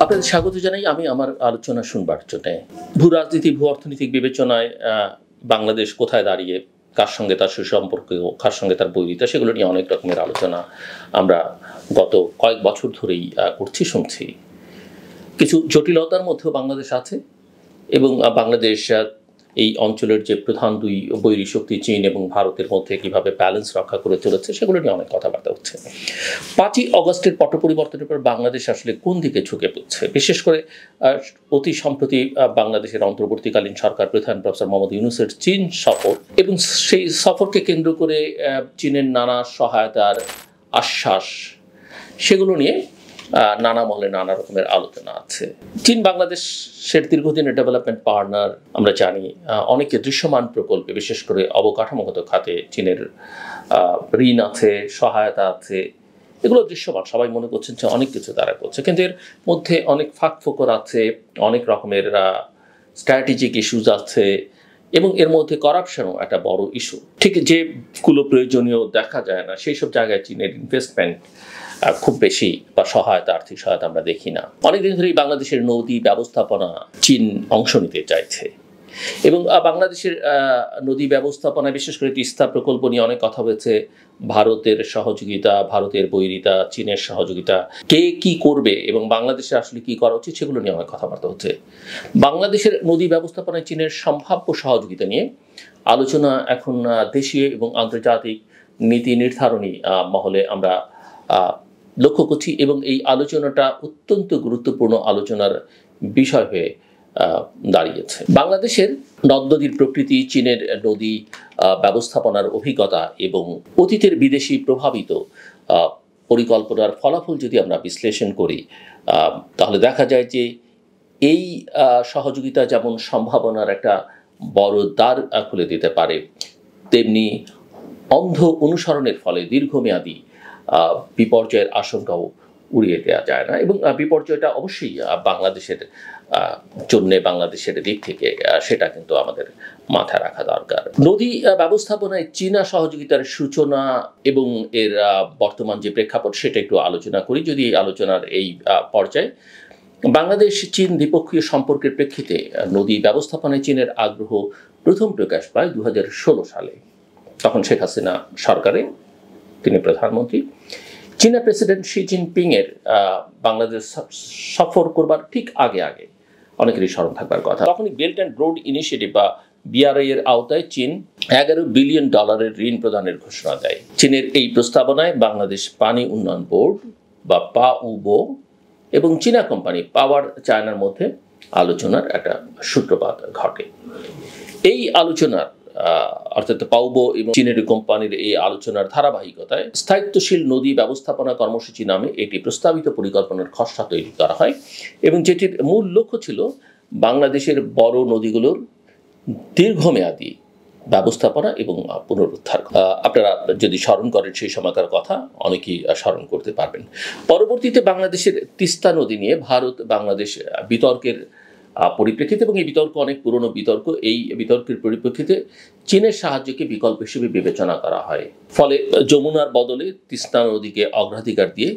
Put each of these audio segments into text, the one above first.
আপনাদের স্বাগত জানাই। আমি আমার আলোচনা শুনবার জন্য ভূ রাজনীতি, ভূ অর্থনৈতিক বিবেচনায় বাংলাদেশ কোথায় দাঁড়িয়ে, কার সঙ্গে তার সুসম্পর্ক, কার সঙ্গে তার বৈরিতা, সেগুলো নিয়ে অনেক রকমের আলোচনা আমরা গত কয়েক বছর ধরেই করছি, শুনছি। কিছু জটিলতার মধ্যেও বাংলাদেশ আছে এবং বাংলাদেশ এই অঞ্চলের যে প্রধান দুই বৈরী শক্তি চীন এবং ভারতের মধ্যে কিভাবে ব্যালেন্স রক্ষা করে চলেছে সেগুলো নিয়ে অনেক কথাবার্তা হচ্ছে। 5ই অগস্টের পট পরিবর্তনের পর বাংলাদেশ আসলে কোন দিকে ঝুঁকে পড়ছে, বিশেষ করে অতি সম্প্রতি বাংলাদেশের অন্তর্বর্তীকালীন সরকার প্রধান প্রফেসর মোহাম্মদ ইউনূসের চীন সফর এবং সেই সফরকে কেন্দ্র করে চীনের নানা সহায়তার আশ্বাস, সেগুলো নিয়ে নানা মহলে নানা রকমের আলোচনা আছে। চীন বাংলাদেশের দীর্ঘদিনের ডেভেলপমেন্ট পার্টনার, আমরা জানি। অনেকে দৃশ্যমান প্রকল্পে, বিশেষ করে অবকাঠামোগত খাতে চীনের ঋণ আছে, সহায়তা আছে, এগুলো দৃশ্যমান। সবাই মনে করছেন যে অনেক কিছু তারা করছে, কিন্তু এর মধ্যে অনেক ফাঁক ফোকর আছে, অনেক রকমের স্ট্র্যাটেজিক ইস্যুজ আছে এবং এর মধ্যে করাপশনও একটা বড় ইস্যু। ঠিক যেগুলো প্রয়োজনীয় দেখা যায় না, সেই সব জায়গায় চীনের ইনভেস্টমেন্ট খুব বেশি বা সহায়তা, আর্থিক সহায়তা আমরা দেখি না। অনেকদিন ধরেই বাংলাদেশের নদী ব্যবস্থাপনা চীন অংশ নিতে চাইছে এবং বাংলাদেশের নদী ব্যবস্থাপনায় বিশেষ করে তিস্তা প্রকল্প নিয়ে অনেক কথা হয়েছে। ভারতের সহযোগিতা, ভারতের বৈরিতা, চীনের সহযোগিতা, কে কি করবে এবং বাংলাদেশে আসলে কি করা উচিত, সেগুলো নিয়ে অনেক কথাবার্তা হচ্ছে। বাংলাদেশের নদী ব্যবস্থাপনায় চীনের সম্ভাব্য সহযোগিতা নিয়ে আলোচনা এখন দেশীয় এবং আন্তর্জাতিক নীতি নির্ধারণী মহলে আমরা লক্ষ্য করছি এবং এই আলোচনাটা অত্যন্ত গুরুত্বপূর্ণ আলোচনার বিষয় হয়ে দাঁড়িয়েছে। বাংলাদেশের নদ নদীর প্রকৃতি, চীনের নদী ব্যবস্থাপনার অভিজ্ঞতা এবং অতীতের বিদেশি প্রভাবিত পরিকল্পনার ফলাফল যদি আমরা বিশ্লেষণ করি, তাহলে দেখা যায় যে এই সহযোগিতা যেমন সম্ভাবনার একটা বড় দ্বার খুলে দিতে পারে, তেমনি অন্ধ অনুসরণের ফলে দীর্ঘমেয়াদী বিপর্যয়ের আশঙ্কাও উড়িয়ে দেওয়া যায় না এবং বিপর্যয়টা অবশ্যই বাংলাদেশের জন্যে, বাংলাদেশের দিক থেকে সেটা কিন্তু আমাদের মাথায় রাখা দরকার। নদী ব্যবস্থাপনায় চীনা সহযোগিতার সূচনা এবং এর বর্তমান যে প্রেক্ষাপট, সেটা একটু আলোচনা করি। যদি এই আলোচনার এই পর্যায়ে বাংলাদেশ চীন দ্বিপক্ষীয় সম্পর্কের প্রেক্ষিতে নদী ব্যবস্থাপনায় চীনের আগ্রহ প্রথম প্রকাশ পায় 2016 সালে। তখন শেখ হাসিনা সরকারে তিনি প্রধানমন্ত্রী। চীনা প্রেসিডেন্ট শি জিনপিং এর বাংলাদেশ সফর করবার ঠিক আগে অনেকেরই স্মরণ থাকবার কথা, তখনই বেল্ট অ্যান্ড রোড ইনিশিয়েটিভ বা বিআরআই এর আওতায় চীন $11 বিলিয়ন ঋণ প্রদানের ঘোষণা দেয়। চীনের এই প্রস্তাবনায় বাংলাদেশ পানি উন্নয়ন বোর্ড বা পাউবো এবং চীনা কোম্পানি পাওয়ার চায়নার মধ্যে আলোচনার একটা সূত্রপাত ঘটে। এই আলোচনার অর্থাৎ পাউবো এবং চীনের কোম্পানির এই আলোচনার ধারাবাহিকতায় স্থায়িত্বশীল নদী ব্যবস্থাপনা কর্মসূচি নামে একটি প্রস্তাবিত পরিকল্পনার খসড়া তৈরি করা হয় এবং যেটির মূল লক্ষ্য ছিল বাংলাদেশের বড় নদীগুলোর দীর্ঘমেয়াদী ব্যবস্থাপনা এবং পুনরুদ্ধার। আপনারা যদি স্মরণ করেন সেই সময়কার কথা, অনেকেই স্মরণ করতে পারবেন। পরবর্তীতে বাংলাদেশের তিস্তা নদী নিয়ে ভারত বাংলাদেশ বিতর্কের পরিপ্রেক্ষিতে, এবং এই বিতর্ক অনেক পুরনো বিতর্ক, এই বিতর্কের পরিপ্রেক্ষিতে চীনের সাহায্যকে বিকল্প হিসেবে বিবেচনা করা হয়। ফলে যমুনার বদলে তিস্তা নদীকে অগ্রাধিকার দিয়ে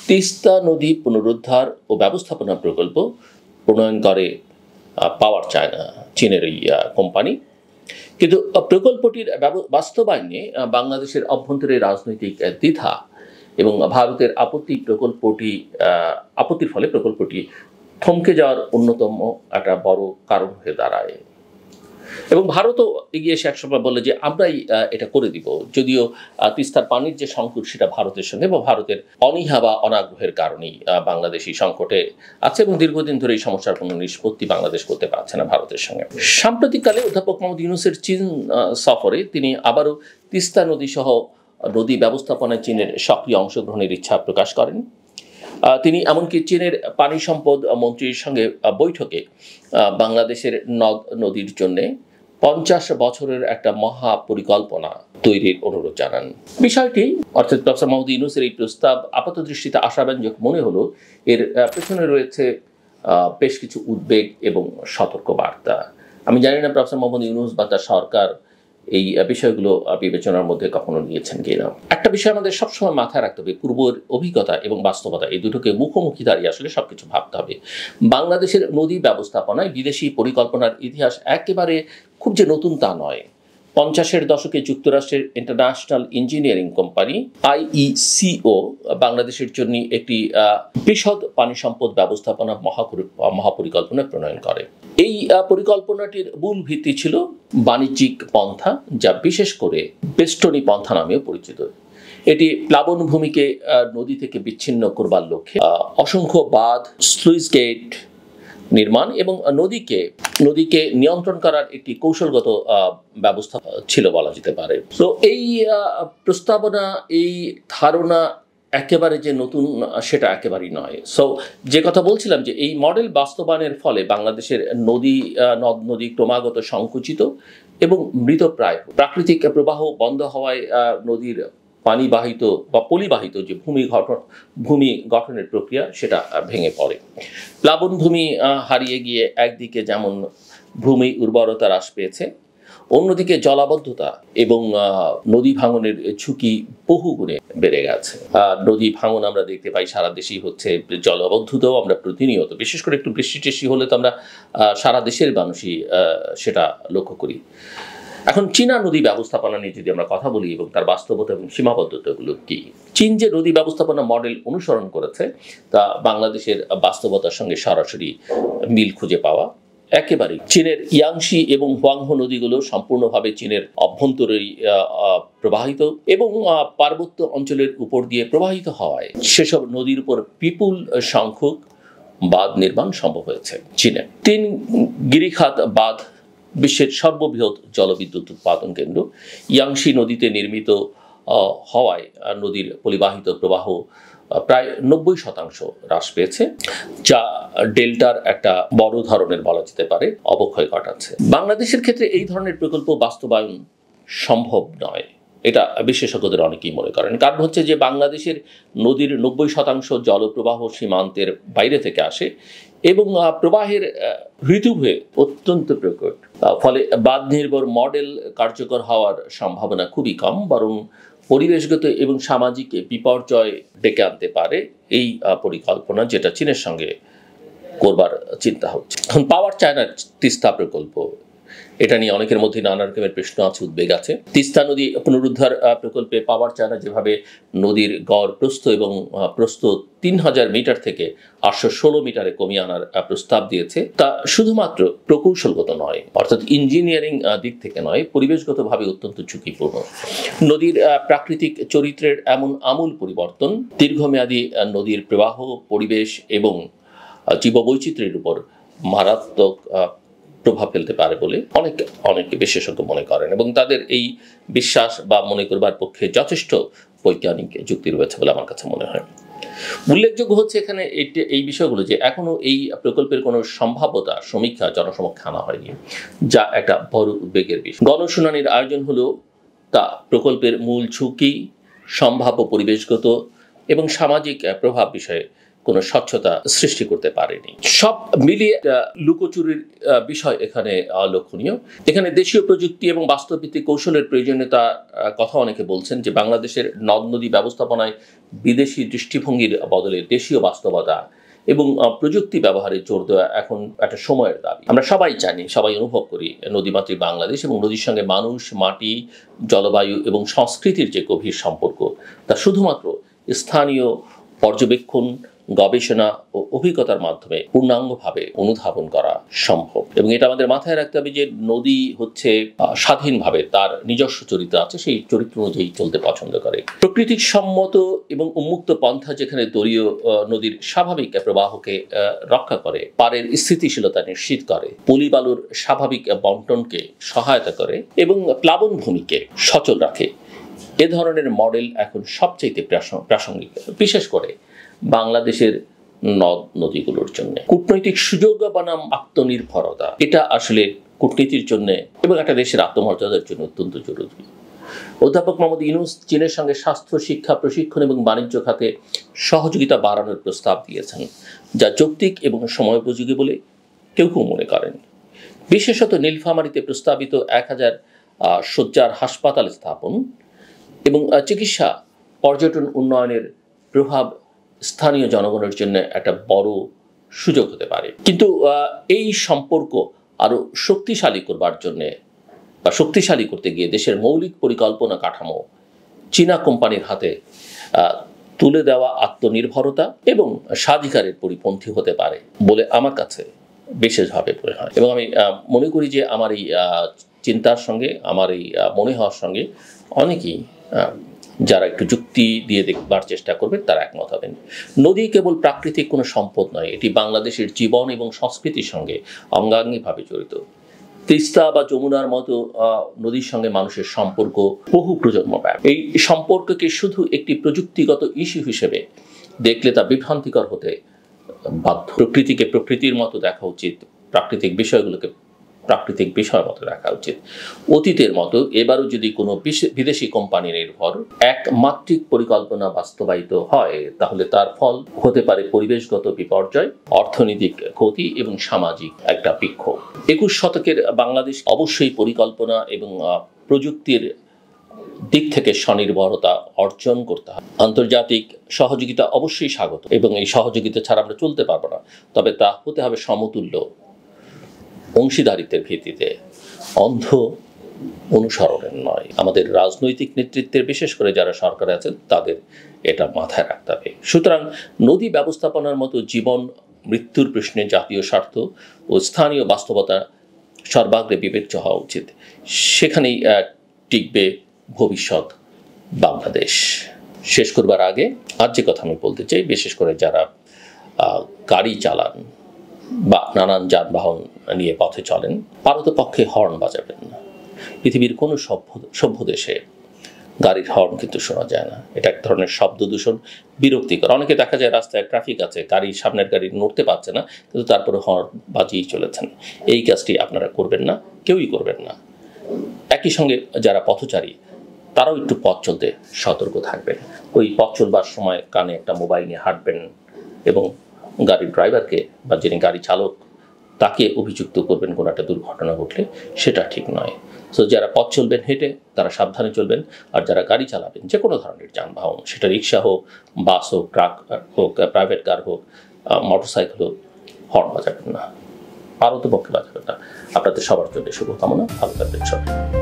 তিস্তা নদী পুনরুদ্ধার ও ব্যবস্থাপনা প্রকল্প প্রণয়ন করে পাওয়ার চায়না, চীনের এই কোম্পানি। কিন্তু প্রকল্পটির বাস্তবায়নে বাংলাদেশের অভ্যন্তরে রাজনৈতিক দ্বিধা এবং ভারতের আপত্তির ফলে প্রকল্পটি থমকে যাওয়ার অন্যতম একটা বড় কারণ হয়ে দাঁড়ায় এবং ভারতও এগিয়ে এসে একসময় বলে যে আমরাই এটা করে দিব, যদিও তিস্তার পানির যে সংকট সেটা ভারতের সঙ্গে বা ভারতের অনীহা বা অনাগ্রহের কারণেই বাংলাদেশি সংকটে আছে এবং দীর্ঘদিন ধরে এই সমস্যার কোনো নিষ্পত্তি বাংলাদেশ করতে পারছে না ভারতের সঙ্গে। সাম্প্রতিককালে অধ্যাপক মোহাম্মদ ইউনূসের চীন সফরে তিনি আবারও তিস্তা নদী সহ নদী ব্যবস্থাপনায় চীনের সক্রিয় অংশগ্রহণের ইচ্ছা প্রকাশ করেন। তিনি এমনকি চীনের পানি সম্পদ মন্ত্রীর সঙ্গে বৈঠকে বাংলাদেশের নদ নদীর জন্যে 50 বছরের একটা মহা পরিকল্পনা তৈরির অনুরোধ জানান। বিষয়টি অর্থাৎ প্রফেসর মোহাম্মদ ইউনূসের এই প্রস্তাব আপাত দৃষ্টিতে আশাব্যঞ্জক মনে হলো, এর পেছনে রয়েছে বেশ কিছু উদ্বেগ এবং সতর্ক বার্তা। আমি জানি না প্রফেসর মোহাম্মদ ইউনূস বা তার সরকার এই বিষয়গুলো বিবেচনার মধ্যে কখনো নিয়েছেন কিনা। একটা বিষয় আমাদের সবসময় মাথায় রাখতে হবে, পূর্বের অভিজ্ঞতা এবং বাস্তবতা এই দুটোকে মুখোমুখি দাঁড়িয়ে আসলে সবকিছু ভাবতে হবে। বাংলাদেশের নদী ব্যবস্থাপনায় বিদেশি পরিকল্পনার ইতিহাস একেবারে খুব যে নতুন তা নয়। 50-এর দশকে যুক্তরাষ্ট্রের ইন্টারন্যাশনাল ইঞ্জিনিয়ারিং কোম্পানি IECO বাংলাদেশের জন্য একটি বিশদ পানি সম্পদ ব্যবস্থাপনা মহাপরিকল্পনা প্রণয়ন করে। এই পরিকল্পনাটির মূল ভিত্তি ছিল বাণিজ্যিক পন্থা, যা বিশেষ করে বেষ্টনী পন্থা নামেও পরিচিত। এটি প্লাবনভূমিকে নদী থেকে বিচ্ছিন্ন করবার লক্ষ্যে অসংখ্য বাঁধ, স্লুইস গেট নির্মাণ এবং নদীকে নিয়ন্ত্রণ করার একটি কৌশলগত ব্যবস্থা ছিল বলা যেতে পারে। তো এই প্রস্তাবনা, এই ধারণা একেবারে যে নতুন সেটা একেবারেই নয়। সো যে কথা বলছিলাম যে এই মডেল বাস্তবায়নের ফলে বাংলাদেশের নদ নদী ক্রমাগত সংকুচিত এবং মৃতপ্রায়, প্রাকৃতিক প্রবাহ বন্ধ হওয়ায় নদীর পানিবাহিত বা পলিবাহিত যে ভূমি গঠনের প্রক্রিয়া সেটা ভেঙে পড়ে। প্লাবনভূমি হারিয়ে গিয়ে একদিকে যেমন ভূমি উর্বরতা হ্রাস পেয়েছে, অন্যদিকে জলাবদ্ধতা এবং নদী ভাঙনের ঝুঁকি বহুগুণে বেড়ে গেছে। নদী ভাঙন আমরা দেখতে পাই সারা দেশেই হচ্ছে, জলাবদ্ধতাও আমরা প্রতিনিয়ত, বিশেষ করে একটু বৃষ্টি টেষ্টি হলে তো আমরা সারা দেশের মানুষই সেটা লক্ষ্য করি। এখন চীনা নদী ব্যবস্থাপনা নিয়ে যদি আমরা কথা বলি এবং তার বাস্তবতা এবং সীমাবদ্ধতাগুলো কি, চীন যে নদী ব্যবস্থাপনা মডেল অনুসরণ করেছে তা বাংলাদেশের বাস্তবতার সঙ্গে সরাসরি মিল খুঁজে পাওয়া একেবারেই। চীনের ইয়াংশি এবং হুয়াংহো নদীগুলো সম্পূর্ণভাবে চীনের অভ্যন্তরে প্রবাহিত এবং পার্বত্য অঞ্চলের উপর দিয়ে প্রবাহিত হওয়ায় সেসব নদীর উপর বিপুল সংখ্যক বাঁধ নির্মাণ সম্ভব হয়েছে চীনে। 3 গিরিখাত বাঁধ বিশ্বের সর্ববৃহৎ জলবিদ্যুৎ উৎপাদন কেন্দ্র। ইয়াংশি নদীতে নির্মিত হওয়ায় নদীর পরিবাহিত প্রবাহ প্রায় 90% হ্রাস পেয়েছে, যা ডেল্টার একটা বড় ধরনের বলা যেতে পারে অবক্ষয় ঘটাচ্ছে। বাংলাদেশের ক্ষেত্রে এই ধরনের প্রকল্প বাস্তবায়ন সম্ভব নয়, এটা বিশেষজ্ঞদের অনেকেই মনে করেন। কারণ হচ্ছে যে বাংলাদেশের নদীর 90% জলপ্রবাহ সীমান্তের বাইরে থেকে আসে এবং প্রবাহের ঋতুভেদে অত্যন্ত প্রকট, ফলে বাঁধ নির্ভর মডেল কার্যকর হওয়ার সম্ভাবনা খুবই কম, বরং পরিবেশগত এবং সামাজিক বিপর্যয় ডেকে আনতে পারে এই পরিকল্পনা, যেটা চীনের সঙ্গে করবার চিন্তা হচ্ছে। এখন পাওয়ার চায়নার তিস্তা প্রকল্প, এটা নিয়ে অনেকের মধ্যে নানা রকমের প্রশ্ন আছে, উদ্বেগ আছে। তিস্তা নদী পুনরুদ্ধার প্রকল্পে পাওয়ার চায়না যেভাবে নদীর গড় প্রস্থ এবং প্রস্থ 3000 মিটার থেকে 816 মিটারে কমিয়ে আনার প্রস্তাব দিয়েছে, তা শুধুমাত্র প্রকৌশলগত নয়, অর্থাৎ ইঞ্জিনিয়ারিং দিক থেকে নয়, পরিবেশগতভাবে অত্যন্ত ঝুঁকিপূর্ণ। নদীর প্রাকৃতিক চরিত্রের এমন আমূল পরিবর্তন দীর্ঘমেয়াদী নদীর প্রবাহ, পরিবেশ এবং জীববৈচিত্র্যের উপর মারাত্মক প্রভাব ফেলতে পারে বলে অনেক বিশেষজ্ঞ মনে করেন এবং তাদের এই বিশ্বাস বা মনে করবার পক্ষে যথেষ্ট বৈজ্ঞানিক যুক্তি রয়েছে বলে আমার কাছে মনে হয়। উল্লেখযোগ্য হচ্ছে এখানে এই বিষয়গুলো যে এখনো এই প্রকল্পের কোনো সম্ভাব্যতা সমীক্ষা জনসমক্ষে আনা হয়নি, যা একটা বড় উদ্বেগের বিষয়। গণশুনানির আয়োজন হলেও তা প্রকল্পের মূল ঝুঁকি, সম্ভাব্য পরিবেশগত এবং সামাজিক প্রভাব বিষয়ে কোনো স্বচ্ছতা সৃষ্টি করতে পারেনি। সব মিলিয়ে লুকোচুরির বিষয় এখানে লক্ষণীয়। এখানে দেশীয় প্রযুক্তি এবং বাস্তবভিত্তিক কৌশলের প্রয়োজনীয়তা কথা অনেকে বলছেন যে বাংলাদেশের নদ নদী ব্যবস্থাপনায় বিদেশি দৃষ্টিভঙ্গির বদলে দেশীয় বাস্তবতা এবং প্রযুক্তি ব্যবহারে জোর দেওয়া এখন একটা সময়ের দাবি। আমরা সবাই জানি, সবাই অনুভব করি নদীমাতৃক বাংলাদেশ এবং নদীর সঙ্গে মানুষ, মাটি, জলবায়ু এবং সংস্কৃতির যে গভীর সম্পর্ক তা শুধুমাত্র স্থানীয় পর্যবেক্ষণ, গবেষণা ও অভিজ্ঞতার মাধ্যমে পূর্ণাঙ্গভাবে অনুধাবন করা সম্ভব। এবং এটা আমাদের মাথায় রাখতে হবে যে নদী হচ্ছে স্বাধীনভাবে তার নিজস্ব চরিত্র আছে, সেই চরিত্র অনুযায়ী চলতে পছন্দ করে। প্রকৃতিক সম্মত এবং উন্মুক্ত পন্থা যেখানে দলীয় নদীর স্বাভাবিক প্রবাহকে রক্ষা করে, পাড়ের স্থিতিশীলতা নিশ্চিত করে, পলি বালুর স্বাভাবিক বন্টনকে সহায়তা করে এবং প্লাবনভূমিকে সচল রাখে, এ ধরনের মডেল এখন সবচেয়ে প্রাসঙ্গিক, বিশেষ করে বাংলাদেশের নদ নদীগুলোর জন্য। কূটনৈতিক সুযোগ বনাম আত্মনির্ভরতা, এটা আসলে কূটনীতির জন্য এবং একটা দেশের আত্মমর্যাদার জন্য অত্যন্ত জরুরি। অধ্যাপক মোহাম্মদ ইউনূস চীনের সঙ্গে স্বাস্থ্য, শিক্ষা, প্রশিক্ষণ এবং বাণিজ্য খাতে সহযোগিতা বাড়ানোর প্রস্তাব দিয়েছেন, যা যৌক্তিক এবং সময়োপযোগী বলে কেউ মনে করেন। বিশেষত নীলফামারীতে প্রস্তাবিত 1000 শয্যার হাসপাতাল স্থাপন এবং চিকিৎসা পর্যটন উন্নয়নের প্রভাব স্থানীয় জনগণের জন্য একটা বড় সুযোগ হতে পারে। কিন্তু এই সম্পর্ক আরও শক্তিশালী করবার জন্যে বা শক্তিশালী করতে গিয়ে দেশের মৌলিক পরিকল্পনা কাঠামো চীনা কোম্পানির হাতে তুলে দেওয়া আত্মনির্ভরতা এবং স্বাধিকারের পরিপন্থী হতে পারে বলে আমার কাছে বিশেষভাবে মনে হয়। এবং আমি মনে করি যে আমার এই চিন্তার সঙ্গে, আমার এই মনে হওয়ার সঙ্গে অনেকেই যারা একটু যুক্তি দিয়ে দেখবার চেষ্টা করবেন তারা একমত হবেন। নদী কেবল প্রাকৃতিক কোনো সম্পদ নয়, এটি বাংলাদেশের জীবন এবং সংস্কৃতির সঙ্গে অঙ্গাঙ্গিভাবে জড়িত। তিস্তা বা যমুনার মতো নদীর সঙ্গে মানুষের সম্পর্ক বহু প্রজন্ম ব্যাপী। এই সম্পর্ককে শুধু একটি প্রযুক্তিগত ইস্যু হিসেবে দেখলে তা বিভ্রান্তিকর হতে বাধ্য। প্রকৃতিকে প্রকৃতির মতো দেখা উচিত, প্রাকৃতিক বিষয়গুলোকে প্রাকৃতিক বিষয় মতো দেখা উচিত। অতীতের মতো এবারও যদি কোনো বিদেশি কোম্পানি নির্ভর একমাত্রিক পরিকল্পনা বাস্তবায়িত হয় তাহলে তার ফল হতে পারে পরিবেশগত বিপর্যয়, অর্থনৈতিক ক্ষতি এবং সামাজিক একটা বিক্ষোভ। 21 শতকের বাংলাদেশ অবশ্যই পরিকল্পনা এবং প্রযুক্তির দিক থেকে স্বনির্ভরতা অর্জন করতে হবে। আন্তর্জাতিক সহযোগিতা অবশ্যই স্বাগত এবং এই সহযোগিতা ছাড়া আমরা চলতে পারবো না, তবে তা হতে হবে সমতুল্য অংশীদারিত্বের ভিত্তিতে, অন্ধ অনুসরণের নয়। আমাদের রাজনৈতিক নেতৃত্বের, বিশেষ করে যারা সরকারে আছেন, তাদের এটা মাথায় রাখতে হবে। সুতরাং নদী ব্যবস্থাপনার মতো জীবন মৃত্যুর প্রশ্নে জাতীয় স্বার্থ ও স্থানীয় বাস্তবতা সর্বাগ্রে বিবেচ্য হওয়া উচিত। সেখানেই টিকবে ভবিষ্যৎ বাংলাদেশ। শেষ করবার আগে আর যে কথা আমি বলতে চাই, বিশেষ করে যারা গাড়ি চালান বা নানান যানবাহন নিয়ে পথে চলেন, পারতপক্ষে হর্ন বাজাবেন না। পৃথিবীর কোনো সভ্য দেশে গাড়ির হর্ন কিন্তু শোনা যায় না। এটা এক ধরনের শব্দ দূষণ, বিরক্তিকর। অনেকে দেখা যায় রাস্তায় ট্রাফিক আছে, গাড়ি সামনের গাড়ি নড়তে পারছে না, কিন্তু তারপরে হর্ন বাজিয়েই চলেছেন। এই কাজটি আপনারা করবেন না, কেউই করবেন না। একই সঙ্গে যারা পথচারী তারাও একটু পথ চলতে সতর্ক থাকবেন। ওই পথ চলবার সময় কানে একটা মোবাইল নিয়ে হাঁটবেন এবং গাড়ির ড্রাইভারকে বা যিনি গাড়ি চালক তাকে অভিযুক্ত করবেন কোনো একটা দুর্ঘটনা ঘটলে, সেটা ঠিক নয়। সো যারা পথ চলবেন হেঁটে তারা সাবধানে চলবেন, আর যারা গাড়ি চালাবেন যে কোনো ধরনের যানবাহন, সেটা রিক্সা হোক, বাস হোক, ট্রাক হোক, প্রাইভেট কার হোক, মোটরসাইকেল হোক, হর্ন বাজাবেন না, পারতপক্ষে বাজাবেন না। আপনাদের সবার জন্য শুভকামনা। ভালো থাকবেন সবাই।